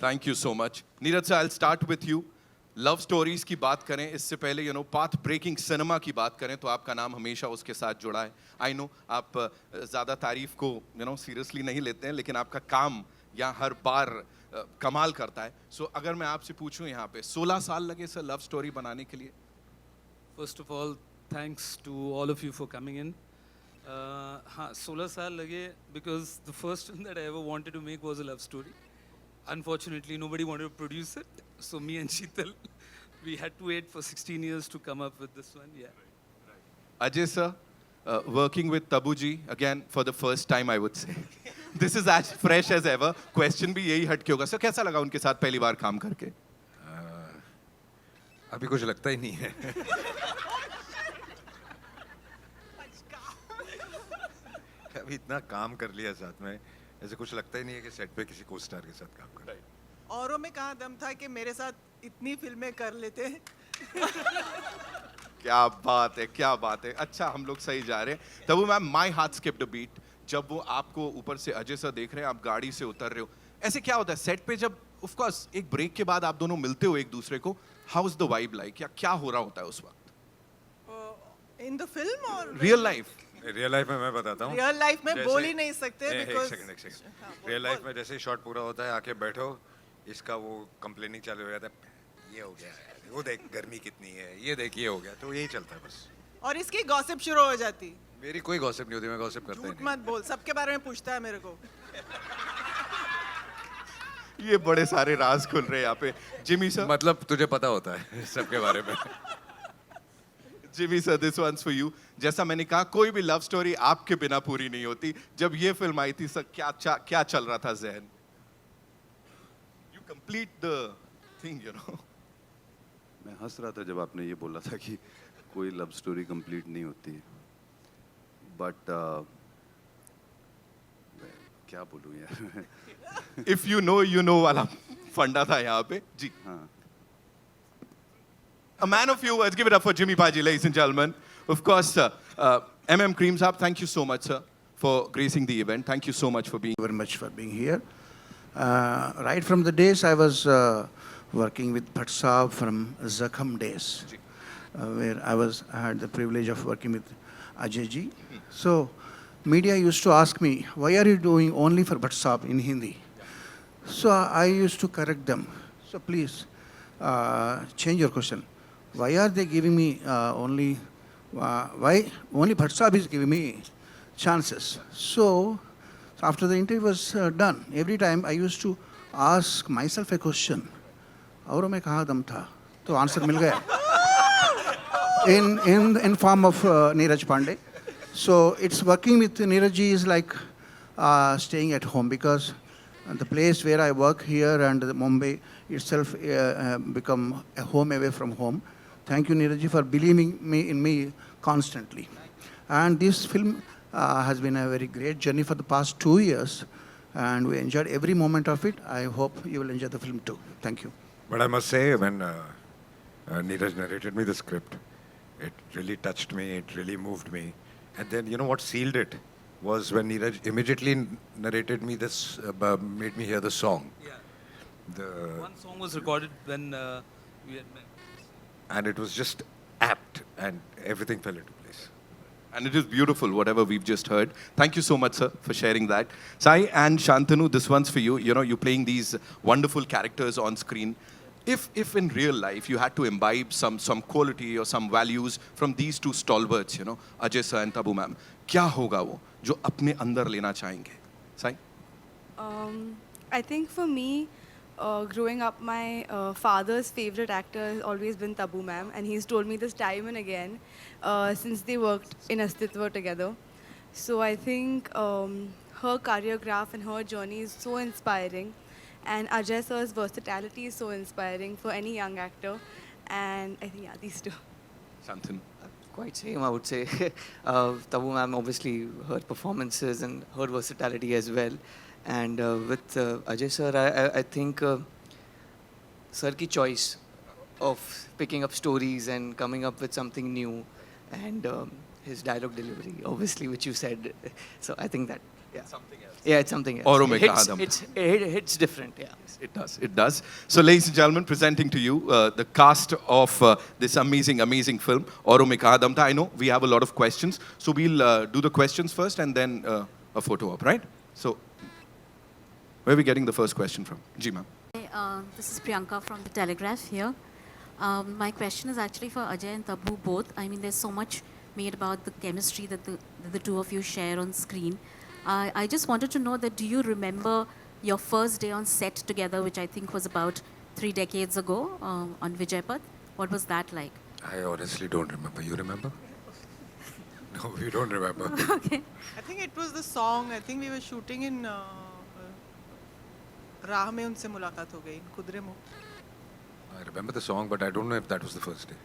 Thank you so much Neeraj sir. I start with you. Love stories की बात करें इससे पहले पाथ ब्रेकिंग सिनेमा की बात करें तो आपका नाम हमेशा उसके साथ जुड़ा है। आई नो आप ज़्यादा तारीफ को सीरियसली नहीं लेते हैं, लेकिन आपका काम यहाँ हर बार कमाल करता है। अगर मैं आपसे पूछूं यहाँ पे 16 साल लगे सर लव स्टोरी बनाने के लिए? First of all, thanks to all of you for coming in. हाँ, 16 साल लगे because the first one that I ever wanted to make was a love story. Unfortunately, nobody wanted to produce it, so me and Sheetal, we had to wait for 16 years to come up with this one. Yeah. Ajay sir, working with Tabu ji again for the first time, I would say. This is as fresh as ever. Question भी यही हटके होगा sir, कैसा लगा उनके साथ पहली बार काम करके? अभी कुछ लगता ही नहीं है। अभी इतना काम कर लिया साथ में, ऐसे कुछ लगता ही नहीं है कि सेट पे किसी को स्टार के साथ काम कर रहा है। औरों में कहाँ दम था कि मेरे साथ इतनी फिल्में कर लेते। क्या बात है, क्या बात है। अच्छा, हम लोग सही जा रहे हैं। Tabu ma'am, my heart skipped a beat जब वो आपको ऊपर से अजय सर देख रहे हैं, आप गाड़ी से उतर रहे हो। ऐसे क्या होता है सेट पे जब ऑफ कोर्स एक ब्रेक के बाद आप दोनों मिलते हो एक दूसरे को? How is the vibe like, या क्या हो रहा होता है उस वक्त इन द फिल्म और रियल लाइफ? रियल लाइफ में मैं बताता हूँ। रियल लाइफ में जैसे- बोल ही नहीं सकते एक because सेकंड एक सेकंड। रियल लाइफ में जैसे ही शॉट पूरा होता है, आके बैठो, इसका वो कंप्लेनिंग चालू हो जाता है, ये हो गया यार, वो देख गर्मी कितनी है, ये देख ये हो गया, तो यही चलता है बस। और इसकी गॉसिप शुरू हो जाती। मेरी कोई गॉसिप नहीं होती, मैं गॉसिप करता ही झूठ नहीं। मत बोल, सबके बारे में पूछता है मेरे को। ये बड़े सारे राज खुल रहे हैं यहाँ पे। जिमी सर, मतलब तुझे पता होता है सबके बारे में। Jimmy sir, this one's for you. जैसा मैंने कहा, कोई भी लव स्टोरी आपके बिना पूरी नहीं होती। जब ये फिल्म आई थी सर, क्या चल रहा था ज़हन? यू कंप्लीट द थिंग, मैं हंस रहा था जब आपने ये बोला था कि कोई लव स्टोरी कंप्लीट नहीं होती, बट क्या बोलूँ यार। इफ यू नो वाला फंडा था यहाँ पे जी। हाँ, A man of few words. Give it up for Jimmy Paji, ladies and gentlemen. Of course, MM Cream Saab, thank you so much, sir, for gracing the event. Thank you so much for being. Very much for being here. Right from the days I was working with Bhatt Saab from Zakham days, where I had the privilege of working with Ajay ji. So, media used to ask me, why are you doing only for Bhatt Saab in Hindi? So, I used to correct them. So, please, change your question. Why are they giving me why only Bhatt Saab is giving me chances? So after the interview was done, every time I used to ask myself a question, औरों में कहाँ दम था? तो answer मिल गया in form of Neeraj Pandey. So it's working with Neeraj ji is like staying at home, because the place where I work here and Mumbai itself become a home away from home. Thank you, Neeraj ji, for believing in me constantly. And this film has been a very great journey for the past 2 years, and we enjoyed every moment of it. I hope you will enjoy the film too. Thank you. But I must say, when Neeraj narrated me the script, it really touched me, it really moved me. And then, you know what sealed it was when Neeraj immediately narrated me this, made me hear the song. Yeah. One song was recorded when we had met. And it was just apt, and everything fell into place. And it is beautiful, whatever we've just heard. Thank you so much, sir, for sharing that. Sai and Shantanu, this one's for you. You're playing these wonderful characters on screen. If in real life you had to imbibe some quality or some values from these two stalwarts, Ajay sir and Tabu ma'am, क्या होगा वो जो अपने अंदर लेना चाहेंगे? Sai? I think for me, growing up, my father's favorite actor has always been Tabu ma'am, and he's told me this time and again since they worked in Astitva together. So I think her choreograph and her journey is so inspiring, and Ajay sir's versatility is so inspiring for any young actor. And I think, yeah, these two. Shantanu? Quite same, I would say. Tabu ma'am, obviously, her performances and her versatility as well. And with Ajay sir, I think sir ki choice of picking up stories and coming up with something new, and his dialogue delivery, obviously, which you said. So I think that. Yeah. Something else. Yeah, it's something else. Aurum It hits, Ekadam. it hits different, yeah. It does. It does. So, ladies and gentlemen, presenting to you the cast of this amazing, amazing film, Aurum Ekadam. I know we have a lot of questions, so we'll do the questions first and then a photo op, right? So, where are we getting the first question from? Ji, ma'am. This is Priyanka from The Telegraph here. My question is actually for Ajay and Tabu both. I mean, there's so much made about the chemistry that the two of you share on screen. I just wanted to know that do you remember your first day on set together, which I think was about 3 decades ago on Vijaypath? What was that like? I honestly don't remember. You remember? No, we don't remember. Okay. I think it was the song. I think we were shooting in राह में उनसे मुलाकात हो गई कुदरेमुख. I remember the song, but I don't know if that was the first day.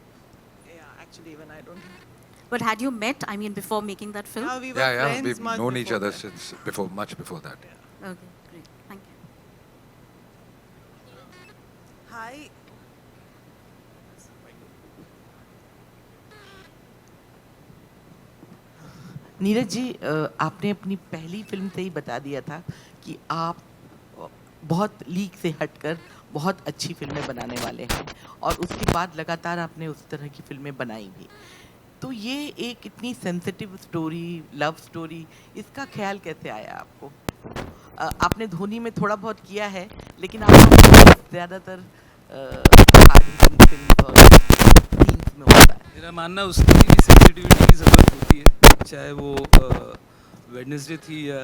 Yeah, actually even I don't know. But had you met, I mean, before making that film? Yeah, we were Yeah, friends we've much known each before other that. since much before that. Okay, great. Thank you. Hi. Neeraj ji, आपने अपनी पहली film से ही बता दिया था कि आप बहुत लीक से हटकर बहुत अच्छी फिल्में बनाने वाले हैं और उसके बाद लगातार आपने उस तरह की फिल्में बनाई भी. तो ये एक इतनी सेंसिटिव स्टोरी, लव स्टोरी, इसका ख्याल कैसे आया आपको? आपने धोनी में थोड़ा बहुत किया है, लेकिन आप ज़्यादातर हार्ड हिटिंग फिल्म और सीन्स में होता है. मेरा मानना उसकी भी सेंसिटिविटी की ज़रूरत होती है, चाहे वो वेडनेसडे थी या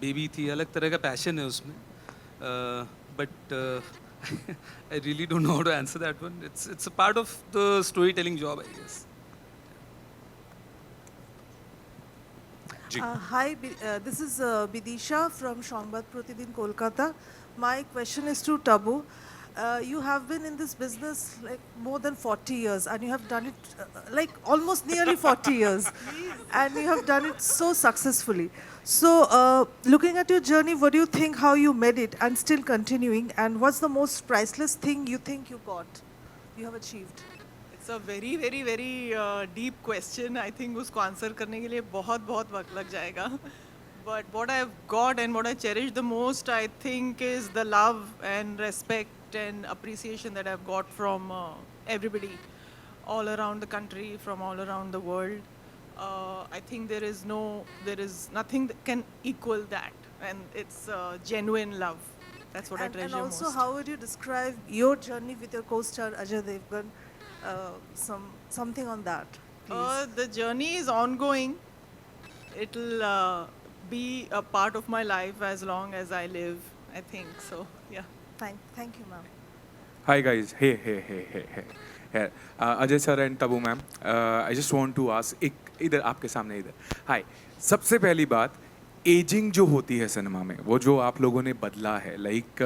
बेबी थी, अलग तरह का पैशन है उसमें. But I really don't know how to answer that one. It's a part of the story telling job, I guess. Hi, this is Bidisha from Shongbad Pratidin, Kolkata. My question is to Tabu. You have been in this business like more than 40 years and you have done it like almost nearly 40 years and you have done it so successfully. So looking at your journey, what do you think how you made it and still continuing, and what's the most priceless thing you think you have achieved? It's a very very very deep question. I think उसको answer करने के लिए बहुत बहुत वक्त लग जाएगा. But what I've got and what I cherish the most, I think, is the love and respect and appreciation that I've got from everybody all around the country, from all around the world. I think there is nothing that can equal that, and it's genuine love. That's what I treasure And also, most. how would you describe your journey with your co-star Ajay Devgan? Something on that, please. The journey is ongoing. It'll be a part of my life as long as I live, I think. So, yeah. Thank you, ma'am. Hi guys, hey. Ajay sir and Tabu ma'am, I just want to ask, इधर आपके सामने इधर. Hi. सबसे पहली बात, ageing जो होती है सिनेमा में, वो जो आप लोगों ने बदला है, लाइक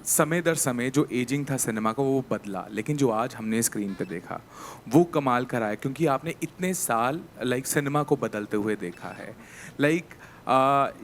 समय दर समय जो एजिंग था सिनेमा का वो बदला, लेकिन जो आज हमने स्क्रीन पे देखा वो कमाल करा है, क्योंकि आपने इतने साल लाइक सिनेमा को बदलते हुए देखा है. लाइक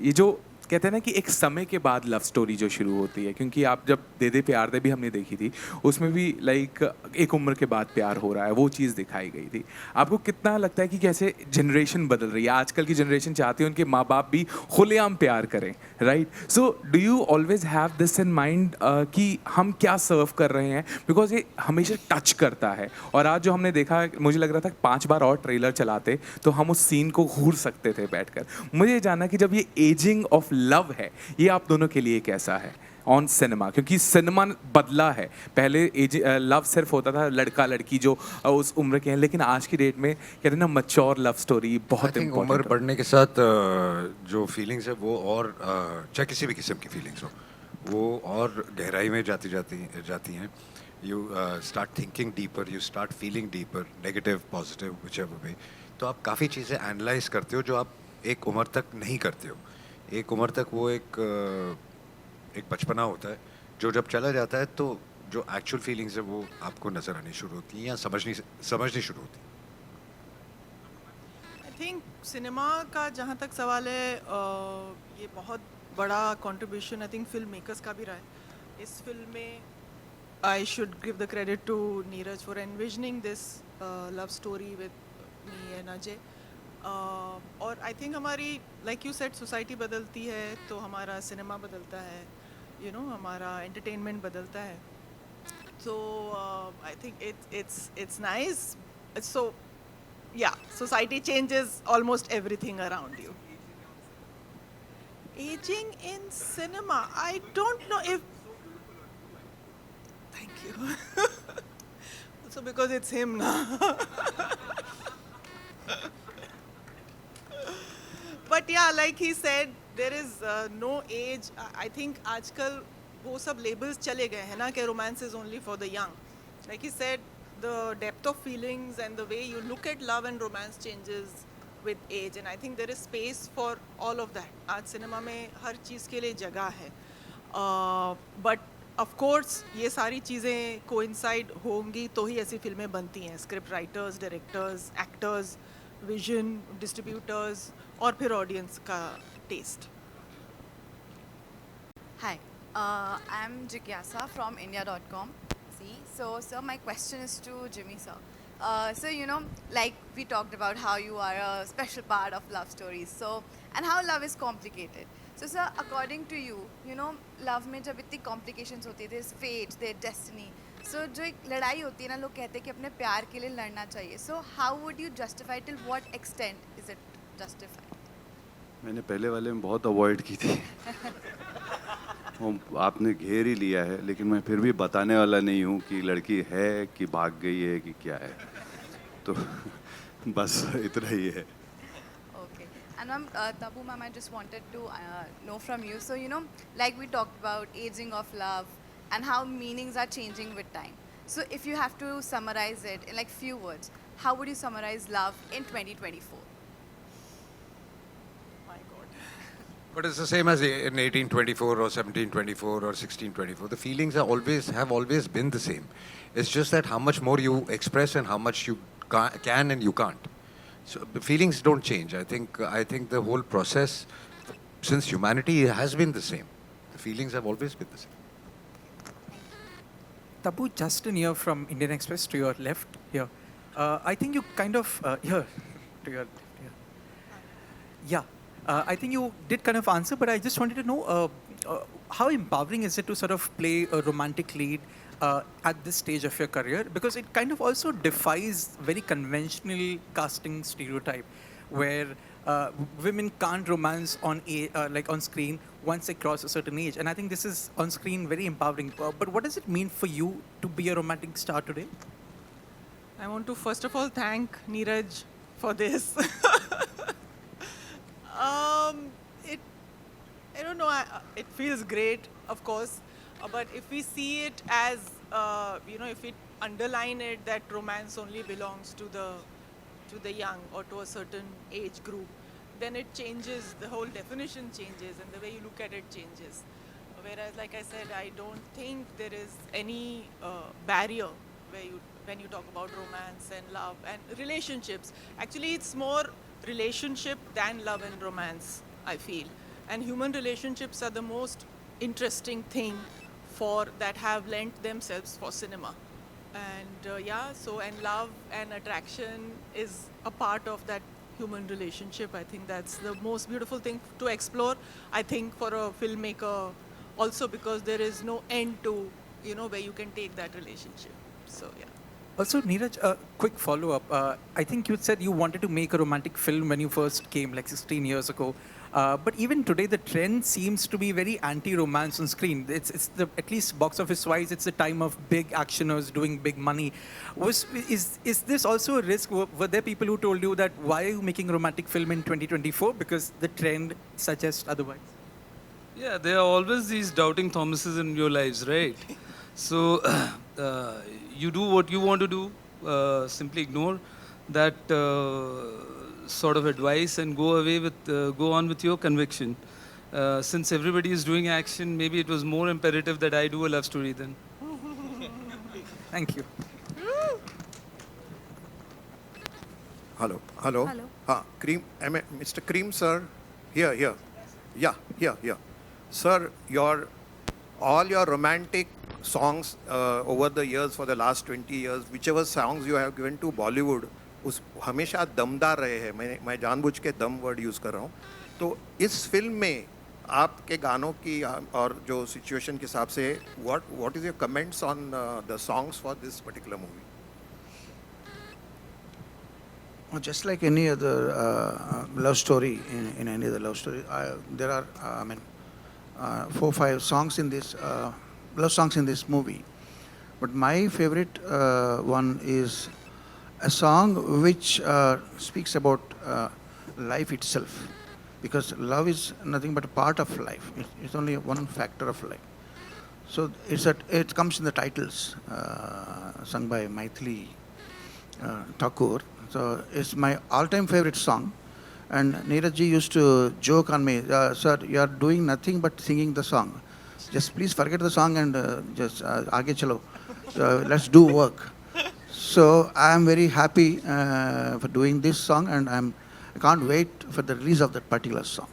ये जो कहते हैं ना कि एक समय के बाद लव स्टोरी जो शुरू होती है, क्योंकि आप जब दे दे प्यार दे भी हमने देखी थी, उसमें भी लाइक एक उम्र के बाद प्यार हो रहा है, वो चीज़ दिखाई गई थी. आपको कितना लगता है कि कैसे जनरेशन बदल रही है, आजकल की जनरेशन चाहती है उनके माँ बाप भी खुलेआम प्यार करें, right? So do you always have this in mind कि हम क्या सर्व कर रहे हैं, बिकॉज ये हमेशा टच करता है. और आज जो हमने देखा, मुझे लग रहा था 5 बार और ट्रेलर चलाते तो हम उस सीन को घूर सकते थे बैठकर. मुझे ये जानना कि जब ये एजिंग ऑफ लव है, ये आप दोनों के लिए कैसा है ऑन सिनेमा, क्योंकि सिनेमा बदला है. पहले लव सिर्फ होता था लड़का लड़की जो उस उम्र के हैं, लेकिन आज की डेट में कहते हैं ना मैच्योर लव स्टोरी बहुत उम्र इम्पोर्टेंट. बढ़ने के साथ जो फीलिंग्स है वो और चाहे किसी भी किस्म की फीलिंग्स हो वो और गहराई में जाती हैं. You start thinking deeper, you start feeling deeper, negative positive whichever वे. तो आप काफ़ी चीज़ें एनालाइज करते हो जो आप एक उम्र तक नहीं करते हो. एक उम्र तक वो एक बचपना होता है जो जब चला जाता है तो जो एक्चुअल फीलिंग्स है वो आपको नज़र आनी शुरू होती हैं या समझनी शुरू होती हैं. आई थिंक सिनेमा का जहाँ तक सवाल है, ये बहुत बड़ा contribution I think film makers का भी रहा है. इस फिल्म में I should give the credit to Neeraj for envisioning this love story with me and Ajay. और आई थिंक हमारी लाइक यू सेड सोसाइटी बदलती है तो हमारा सिनेमा बदलता है, हमारा एंटरटेनमेंट बदलता है. So I think it's nice. So yeah, society changes almost everything around you. Aging in cinema, I don't know if. Thank you. So because it's him now. But yeah, like he said, there is no age. I think आजकल वो सब labels चले गए हैं ना कि romance is only for the young. Like he said, the depth of feelings and the way you look at love and romance changes with age, and I think there is space for all of that. आज cinema में हर चीज़ के लिए जगह है. But of course ये सारी चीज़ें coincide होंगी तो ही ऐसी फिल्में बनती हैं. Script writers, directors, actors, vision, distributors और फिर audience का taste. Hi, I'm Jigyasa from India.com. See, so sir, my question is to Jimmy sir. So like we talked about how you are a special part of love stories. So and how love is complicated. So sir, according to you, love में जब इतनी complications होती है, there's fate, there's destiny. So जो एक लड़ाई होती है ना, लोग कहते हैं कि अपने प्यार के लिए लड़ना चाहिए. So how would you justify, till what extent is it justified? मैंने पहले वाले में बहुत अवॉइड की थी. वो आपने घेर ही लिया है, लेकिन मैं फिर भी बताने वाला नहीं हूँ कि लड़की है कि भाग गई है कि क्या है. तो बस इतना ही है. Okay. And ma'am, Tabu ma'am, I just wanted to know from you. So, like we talked about aging of love and how meanings are changing with time. So, if you have to summarize it in like few words, how would you summarize love in 2024? My God. But it's the same as in 1824 or 1724 or 1624. The feelings have always been the same. It's just that how much more you express and how much you can and you can't. So the feelings don't change. I think the whole process since humanity has been the same. The feelings have always been the same. Tabu, Justin here from Indian Express to your left here. I think you kind of here to your left here. Yeah. I think you did kind of answer, but I just wanted to know how empowering is it to sort of play a romantic lead at this stage of your career? Because it kind of also defies very conventional casting stereotype, where women can't romance on like on screen once they cross a certain age. And I think this is on screen very empowering. But what does it mean for you to be a romantic star today? I want to first of all thank Neeraj for this. I don't know. It feels great, of course, but if we see it as, if we underline it that romance only belongs to the young or to a certain age group, then it changes. The whole definition changes, and the way you look at it changes. Whereas, like I said, I don't think there is any barrier when you talk about romance and love and relationships. Actually, it's more relationship than love and romance, I feel. And human relationships are the most interesting thing that have lent themselves for cinema. And and love and attraction is a part of that human relationship. I think that's the most beautiful thing to explore, I think, for a filmmaker also, because there is no end to, where you can take that relationship. So, yeah. Also, Neeraj, a quick follow-up. I think you said you wanted to make a romantic film when you first came, like 16 years ago. But even today, the trend seems to be very anti-romance on screen. It's at least box office-wise, it's the time of big actioners doing big money. Is this also a risk? Were there people who told you that why are you making a romantic film in 2024? Because the trend suggests otherwise. Yeah, there are always these doubting Thomases in your lives, right? So you do what you want to do, simply ignore that sort of advice and go on with your conviction. Since everybody is doing action, maybe it was more imperative that I do a love story then. Thank you. Hello. Hello. Cream, Mr. Cream, sir. Here. Yeah, here. Sir, all your romantic songs over the years, for the last 20 years, whichever songs you have given to Bollywood, उस हमेशा दमदार रहे हैं. मैं जानबूझ के दम word use कर रहा हूँ. तो इस फिल्म में आपके गानों की और जो सिचुएशन के हिसाब से what is your comments on the songs for this particular movie? Well, just like any other love story, in any other love story, there are, 4 5 songs in this, love songs in this movie. But my favorite one is a song which speaks about life itself. Because love is nothing but a part of life. It's only one factor of life. So it comes in the titles, sung by Maithili Thakur. So it's my all-time favorite song. And Neeraj ji used to joke on me, sir, you are doing nothing but singing the song. Just please forget the song and just aage chalo. Let's do work. So I am very happy for doing this song, and I can't wait for the release of that particular song.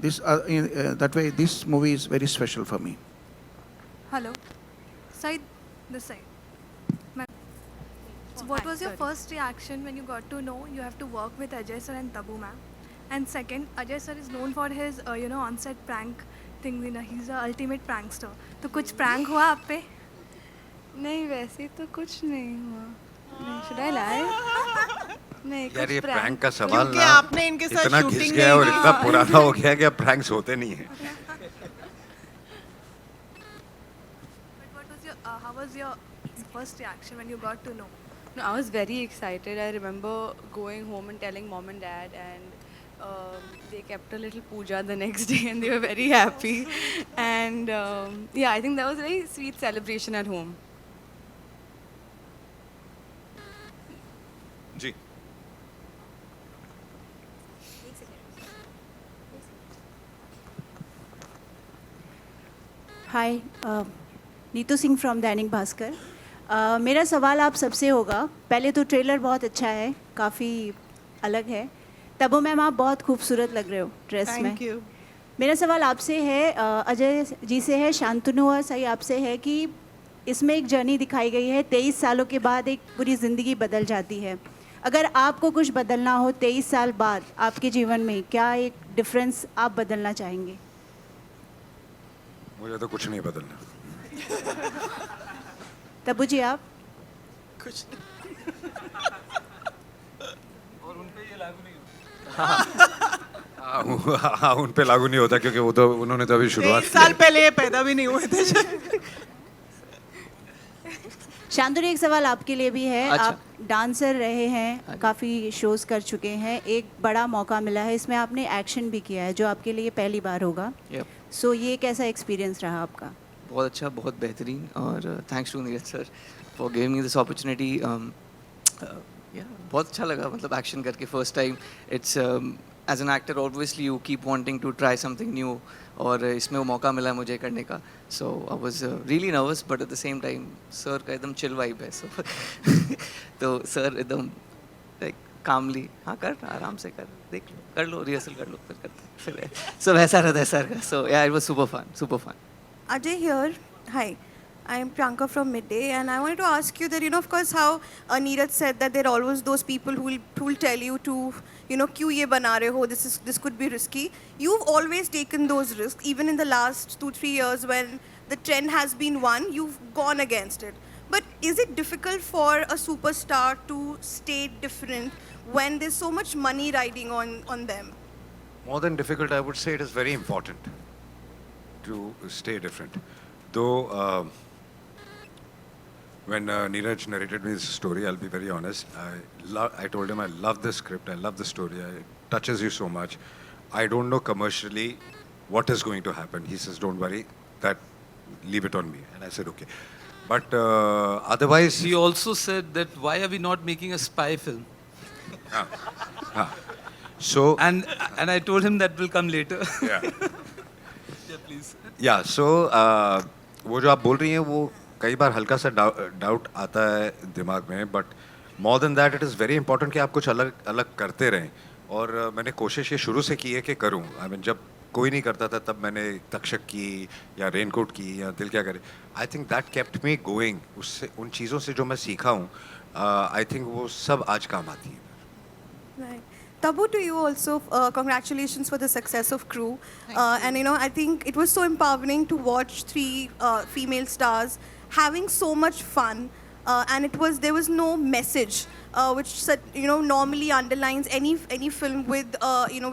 That way, this movie is very special for me. Hello. Side, this side. So what was your first reaction when you got to know you have to work with Ajay sir and Tabu ma'am? And second, Ajay sir is known for his on-set prank things. He's the ultimate prankster. तो कुछ prank हुआ आप पे? नहीं वैसे तो कुछ नहीं हुआ. नहीं, should I lie? नहीं यार ये कुछ प्रैंक का सवाल क्योंकि ना आपने इनके साथ इतना shooting घिस गया है और नहीं इतना की. पुराना हो गया है कि अब प्रैंक्स होते नहीं हैं. But what was how was your first reaction when you got to know? No, I was very excited. I remember going home and telling mom and dad, and they kept a little puja the next day, and they were very happy. And yeah, I think that was a very sweet celebration at home. जी. Hi, Neetu Singh from Dainik Bhaskar. मेरा सवाल आप सबसे होगा. पहले तो trailer बहुत अच्छा है, काफ़ी अलग है. तबू मैम आप बहुत खूबसूरत लग रहे हो ड्रेस में. Thank you. मेरा सवाल आपसे है, अजय जी से है, शांतनु और सही आपसे है कि इसमें एक जर्नी दिखाई गई है. 23 सालों के बाद एक पूरी ज़िंदगी बदल जाती है. अगर आपको कुछ बदलना हो 23 साल बाद आपके जीवन में, क्या एक डिफरेंस आप बदलना चाहेंगे? मुझे तो कुछ नहीं बदलना. तबू जी आप? कुछ और उन पे ये लागू नहीं होता. हाँ उन पे लागू नहीं होता क्योंकि वो तो उन्होंने तो अभी शुरुआत 23 साल पहले ये पैदा भी नहीं हुए थे. शांतनु एक सवाल आपके लिए भी है. अच्छा. आप डांसर रहे हैं, काफ़ी शोज़ कर चुके हैं, एक बड़ा मौका मिला है, इसमें आपने एक्शन भी किया है जो आपके लिए पहली बार होगा. सो ये कैसा एक्सपीरियंस रहा आपका? बहुत अच्छा, बहुत बेहतरीन. और thanks to Neeraj sir for giving me this opportunity. बहुत अच्छा लगा, मतलब एक्शन करके first time. It's as an actor obviously you keep wanting to try something new, और इसमें वो मौका मिला मुझे करने का. So I was really nervous, but at the same time sir का एकदम चिल वाइब है. सो तो सर एकदम लाइक कामली, हाँ कर, आराम से कर, देख लो, कर लो, रिहर्सल कर लो, फिर करते फिर. सो वैसा रहता है सर का. So yeah it was super fun, super fun. Ajay here. Hi, I am Priyanka from Midday, and I wanted to ask you that, of course, how Neeraj said that there are always those people who will tell you to, क्यों ये बना रहे हो, this could be risky. You've always taken those risks, even in the last 2-3 years when the trend has been one, you've gone against it. But is it difficult for a superstar to stay different when there's so much money riding on them? More than difficult, I would say it is very important to stay different. Though when Neeraj narrated me this story, I'll be very honest. I told him I love the script, I love the story, it touches you so much. I don't know commercially what is going to happen. He says, don't worry, leave it on me. And I said, okay. But otherwise... He also said that why are we not making a spy film? So... And I told him that will come later. Yeah. Yeah, please. या सो वो जो आप बोल रही हैं वो कई बार हल्का सा डाउट आता है दिमाग में, but more than that it is very important कि आप कुछ अलग अलग करते रहें. और मैंने कोशिश ये शुरू से की है कि करूं. आई मीन जब कोई नहीं करता था तब मैंने तक्षक की या रेनकोट की या दिल क्या करे. I think that kept me going. उससे उन चीज़ों से जो मैं सीखा हूँ आई थिंक वो सब आज काम आती है. Right. Tabu, to you also, congratulations for the success of Crew. And you know, I think it was so empowering to watch three female stars having so much fun. And there was no message, which normally underlines any film with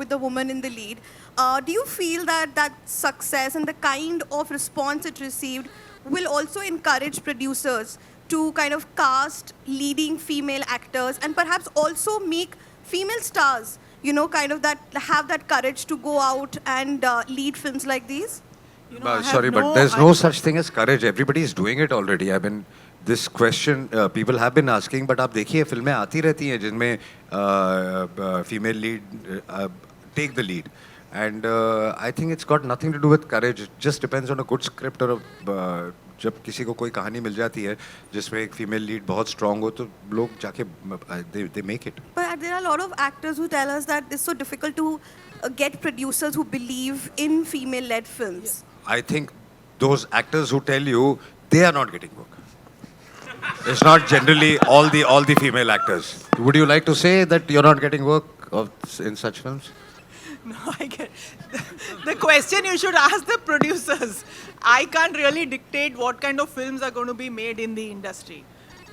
with the woman in the lead. Do you feel that success and the kind of response it received will also encourage producers to kind of cast leading female actors and perhaps also make female stars, kind of have that courage to go out and lead films like these? Sorry, but there's no such thing as courage. Everybody is doing it already. I mean, this question people have been asking, but आप देखिए फिल्में आती रहती हैं जिनमें female lead take the lead. And I think it's got nothing to do with courage. It just depends on a good script or जब किसी को कोई कहानी मिल जाती है जिसमें एक फीमेल लीड बहुत स्ट्रांग हो तो लोग जाके they make it. But there are a lot of actors who tell us that it's so difficult to get producers who believe in female-led films. I think those actors who tell you they are not getting work. It's not generally all the female actors. Would you like to say that you're not getting work in such films? No, I get the question you should ask the producers. I can't really dictate what kind of films are going to be made in the industry.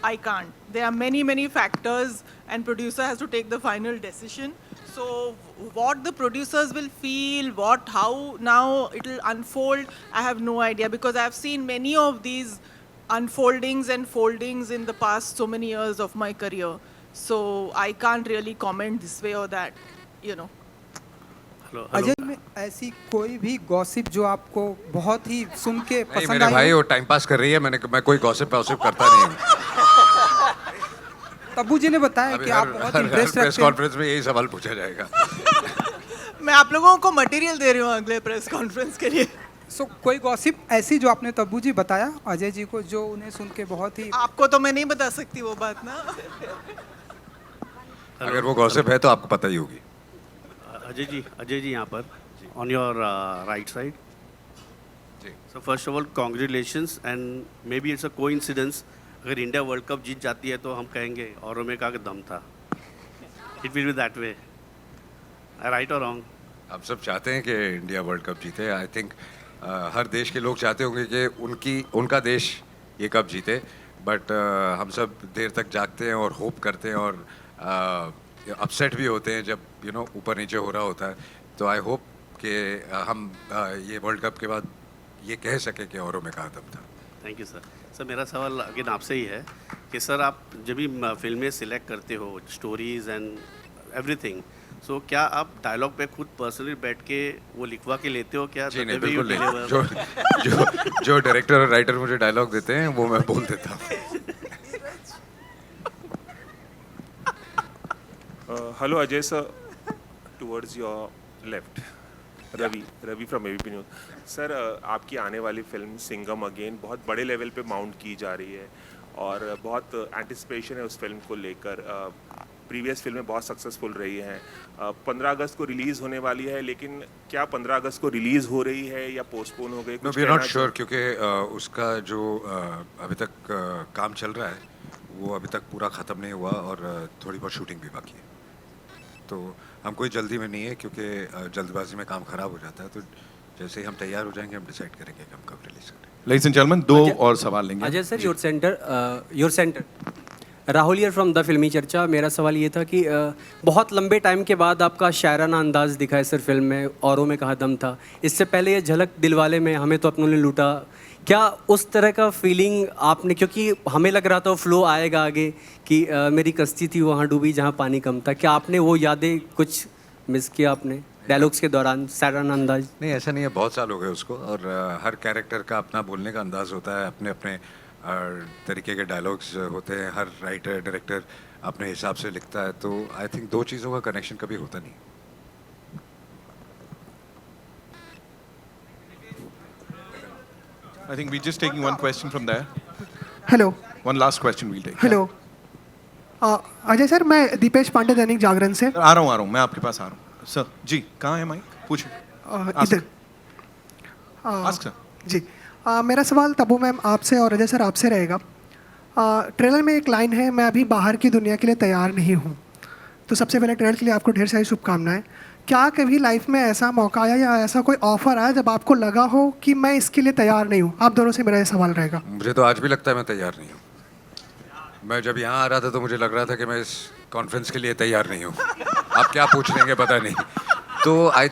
I can't. There are many factors and producer has to take the final decision. So what the producers will feel, how now it will unfold, I have no idea, because I have seen many of these unfoldings and foldings in the past so many years of my career. So I can't really comment this way or that, Ajay में ऐसी कोई भी gossip जो आपको बहुत ही सुन के पसंद आई? मेरे भाई वो टाइम पास कर रही है. मैं कोई गॉसिप करता नहीं हूँ. तब्बू जी ने बताया कि आप बहुत इंटरेस्ट रखते हैं. प्रेस कॉन्फ्रेंस में यही सवाल पूछा जाएगा. मैं आप लोगों को मटेरियल दे रही हूँ अगले प्रेस कॉन्फ्रेंस के लिए. सो कोई गॉसिप ऐसी जो आपने तब्बू जी बताया अजय जी को जो उन्हें सुन के बहुत ही... आपको तो मैं नहीं बता सकती वो बात ना. अगर वो गॉसिप है तो आपको पता ही होगी. अजय जी यहाँ पर on your right side. So first of all congratulations and may be it's a coincidence. अगर इंडिया वर्ल्ड कप जीत जाती है तो हम कहेंगे औरों में का दम था. It will be that way. Right और रॉन्ग? हम सब चाहते हैं कि इंडिया वर्ल्ड कप जीते. आई थिंक हर देश के लोग चाहते होंगे कि उनका देश ये कप जीते. बट हम सब देर तक जागते हैं और होप करते हैं और अपसेट भी होते हैं जब ऊपर नीचे हो रहा होता है. तो आई होप कि हम ये वर्ल्ड कप के बाद ये कह सके कि औरों में कहाँ दम था. Thank you sir. सर मेरा सवाल अगेन आपसे ही है कि सर आप जब भी फिल्में सिलेक्ट करते हो स्टोरीज एंड एवरीथिंग, सो क्या आप डायलॉग पे खुद पर्सनली बैठ के वो लिखवा के लेते हो क्या? जी नहीं, बिल्कुल नहीं. जो डायरेक्टर और राइटर मुझे डायलॉग देते हैं वो मैं बोल देता हूँ. Hello Ajay sir, towards your left, Ravi from ABP news. Sir आपकी आने वाली फिल्म सिंघम अगेन बहुत बड़े लेवल पे माउंट की जा रही है और बहुत एंटिसिपेशन है उस फिल्म को लेकर. प्रीवियस फिल्में बहुत सक्सेसफुल रही हैं. 15 अगस्त को रिलीज़ होने वाली है, लेकिन क्या 15 अगस्त को रिलीज़ हो रही है या पोस्टपोन हो गई? No, we are not sure क्योंकि उसका जो अभी तक काम चल रहा है वो अभी तक पूरा ख़त्म नहीं हुआ और थोड़ी बहुत शूटिंग भी बाकी है. तो हम कोई जल्दी में नहीं है क्योंकि जल्दबाजी में काम ख़राब हो जाता है. तो जैसे ही हम तैयार हो जाएंगे हम डिसाइड करेंगे कि हम कब रिलीज़ करें. Ladies and gentlemen, 2 और सवाल लेंगे. Ajay sir, your centre Rahul here from the फिल्मी चर्चा. मेरा सवाल ये था कि बहुत लंबे टाइम के बाद आपका शायराना अंदाज़ दिखा है सर फिल्म में, औरों में कहा दम था. इससे पहले ये झलक दिलवाले में हमें तो अपनों ने लूटा. क्या उस तरह का फीलिंग आपने, क्योंकि हमें लग रहा था फ्लो आएगा आगे कि मेरी कश्ती थी वहाँ डूबी जहाँ पानी कम था, क्या आपने वो यादें कुछ मिस किया आपने डायलॉग्स के दौरान? शायराना अंदाज नहीं, ऐसा नहीं है. बहुत साल हो गए उसको और हर कैरेक्टर का अपना बोलने का अंदाज़ होता है, अपने अपने तरीके के डायलॉग्स होते हैं. हर राइटर डायरेक्टर अपने हिसाब से लिखता है. तो आई थिंक दो चीज़ों का कनेक्शन कभी होता नहीं. I think we're just taking one question from there. Hello. One last question we'll take. Hello. Ajay sir, मैं दीपेश पांडे दैनिक जागरण से आ रहा हूँ. मैं आपके पास आ रहा हूँ. सर जी, कहाँ है माइक? पूछिए. इधर. Ask sir. जी. मेरा सवाल तब्बू मैम आपसे और अजय सर आपसे रहेगा. ट्रेलर में एक लाइन है, मैं अभी बाहर की दुनिया के लिए तैयार नहीं हूँ। तो सबसे पहले ट्रेलर के लिए आपको ढेर सारी शुभकामनाएं। क्या कभी लाइफ में ऐसा मौका आया या ऐसा कोई ऑफर आया जब आपको लगा हो कि मैं इसके लिए तैयार नहीं हूँ? आप दोनों से मेरा ये सवाल रहेगा। मुझे तो आज भी लगता है मैं तैयार नहीं हूँ। मैं जब यहाँ आ रहा था तो मुझे लग रहा था कि मैं इस कॉन्फ्रेंस के लिए तैयार नहीं हूँ। आप क्या पूछ लेंगे पता नहीं। तो आई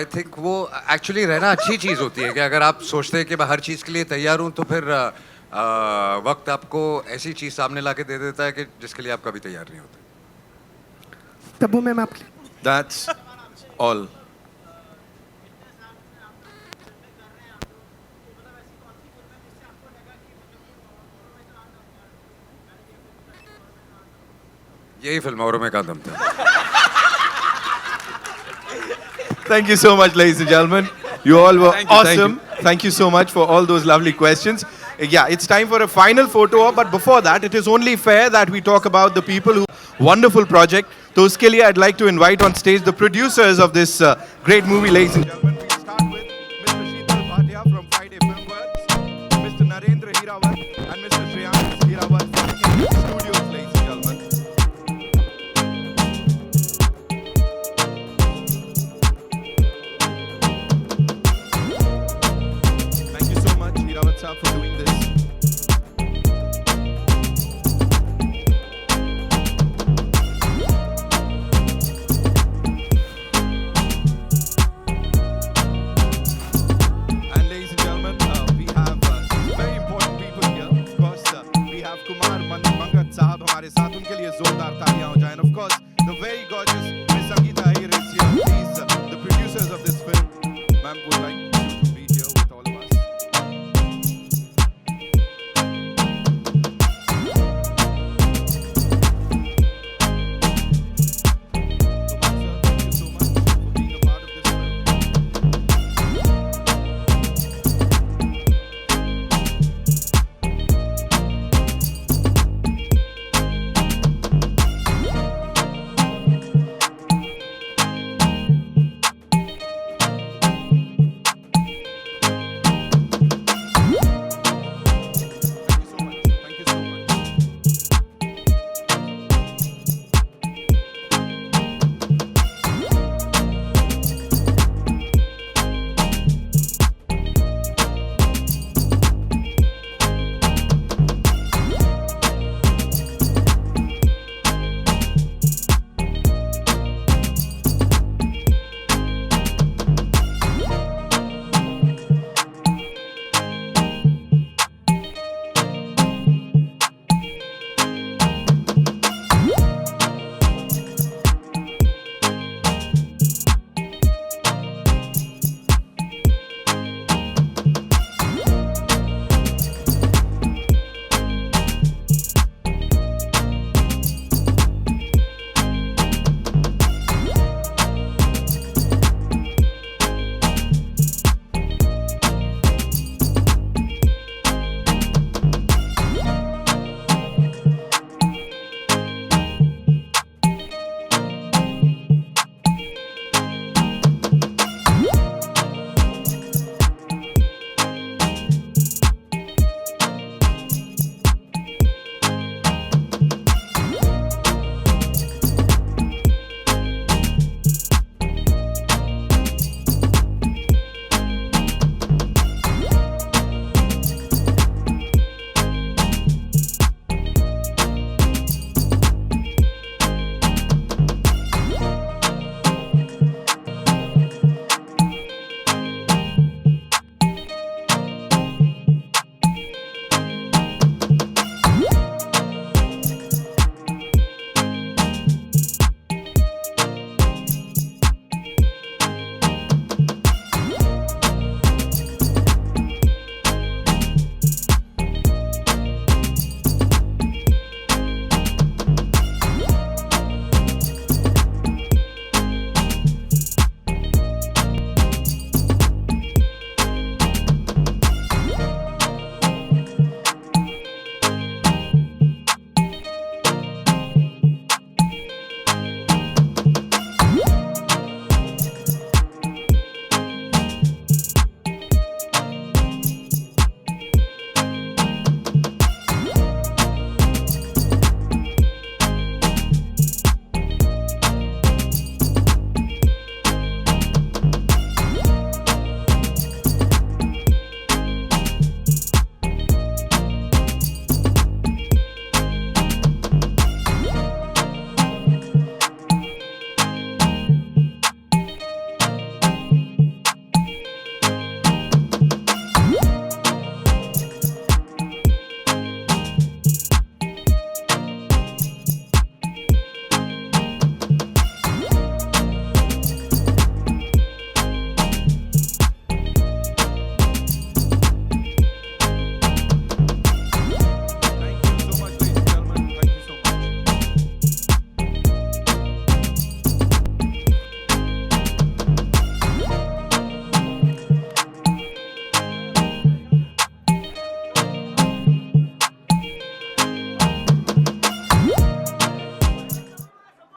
थिंक वो एक्चुअली रहना अच्छी चीज़ होती है कि अगर आप सोचते हैं कि मैं हर चीज़ के लिए तैयार हूँ तो फिर वक्त आपको ऐसी चीज़ सामने ला के दे देता है कि जिसके लिए आप कभी तैयार नहीं होते। तब्बू मैम आपके लिए। That's all. यही फिल्म औरों में का दम था। Thank you so much, ladies and gentlemen. You all were awesome. Thank you so much for all those lovely questions. Yeah, it's time for a final photo op, but before that, it is only fair that we talk about the people who wonderful project. So, uske liye, I'd like to invite on stage the producers of this great movie, ladies and gentlemen. We'll start with Mr. Sheetal Bhatia from Friday Filmworks, Mr. Narendra Hirawat, and Mr. Shreyansh Hirawat from King Studios, ladies and gentlemen. Thank you so much, Hirawat sir, for doing this. And ladies and gentlemen, we have some very important people here. Of course, we have Kumar Mangat Sahab हमारे साथ, उनके लिए जोरदार तालियां हो जाएं. And of course, the very gorgeous Miss Sangeeta Iyer is here. She's the producers of this film. Ma'am, would like